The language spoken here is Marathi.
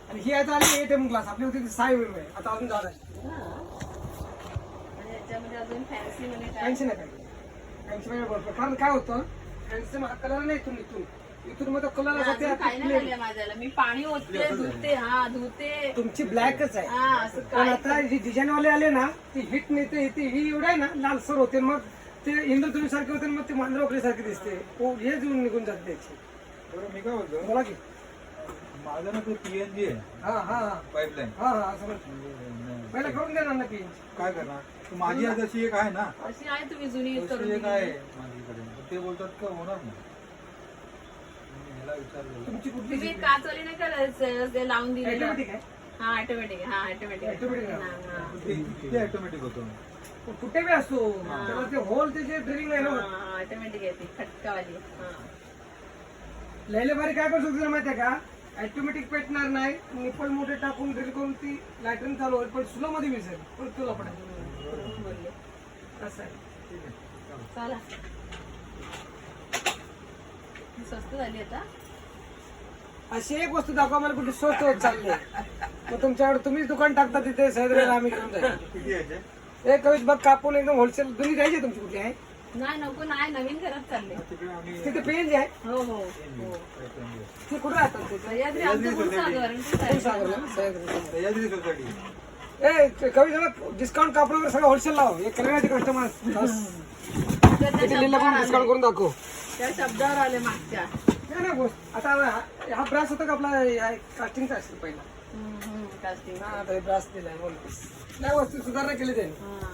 आणि ही आता आली ATM ग्लास आपली होती 6 mm आहे आता अजून जाड आहे. आणि याच्यामध्ये अजून फॅन्सी मध्ये काय फॅन्सी नाही काही फॅन्सी म्हणजे बरोबर कारण काय होतं फॅन्सी कलर नाही इथून इथून मग कलर अजून काही नाही झालंय माझ्याला. मी पाणी ओतते धुते धुते. तुमची ब्लॅकच आहे हा असं पण काय आता जी डिझाईन वाले आले ना ती हिट नेते ही एवढं आहे ना लालसर होते मग ते इंद्रधुनी सारखे होते मग ते मांजरवकरी सारखे दिसते हे जुळून निघून जाते त्याची. बरं मी काय बोलतो बोला की माझं ना ते PNG आहे हा हा हा पाईपलाईन हा हा असं पहिला करून देणार ना PNG. काय करणार तर माझी आज अशी एक आहे ना अशी आहे तुम्ही जुनी यूज करून अशी एक दिली. आहे माझ्याकडे तर ते बोलतात का होणार नाही मी ह्याला विचारलं तुमची कुठली तुम्ही काचवाली नाही करायचं ते लावून दिलेलं. ऑटोमॅटिक आहे हा ऑटोमॅटिक हा ऑटोमॅटिक Automatic आहे. किती ऑटोमॅटिक होतो कुठे बी असतो त्याला ते होल त्याचे ड्रिलिंग आहे ना ऑटोमॅटिक आहे ती खटकावाली. लयले भारी काय करू शकतो माहितीये का ऑटोमॅटिक पेटणार नाही निपल मोठे टाकून ड्रिल करून ती लायटरिंग चालू होईल पण स्लो मध्ये विसेल पण तुला पडेल बोलले असं आहे. चला ही स्वस्त झाली आता. अशी एक वस्तू दाखवा मला कुठे स्वस्त होत चालले मग तुमच्याकडे तुम्हीच दुकान टाकता तिथे सह्याद्रीला आम्ही घेऊन जाईल. किती यायचे एक कवीस बघ कापून एकदम होलसेल तुम्ही घ्यायचे तुमची कुठली आहे नाही नको नाही नवीन घरात चालले. तिकडे आम्ही तिथे पेन आहे हो हो ते कुठे राहतात ते सह्याद्री आमचं गुरुसागर सह्याद्री सह्याद्री सोसायटी ए कवी जरा डिस्काउंट कापडावर सगळं होलसेल लाव हे कल्याणाचे कस्टमर डिस्काउंट करून दाखव. त्या शब्दावर आले मागच्या. नाही नाही गोष्ट आता हा ब्रास होता का आपला कास्टिंगचा असेल पहिला कास्टिंग. हा आता हे ब्रास दिलाय बोल नाही वस्तू सुधारणा केली त्यांनी हा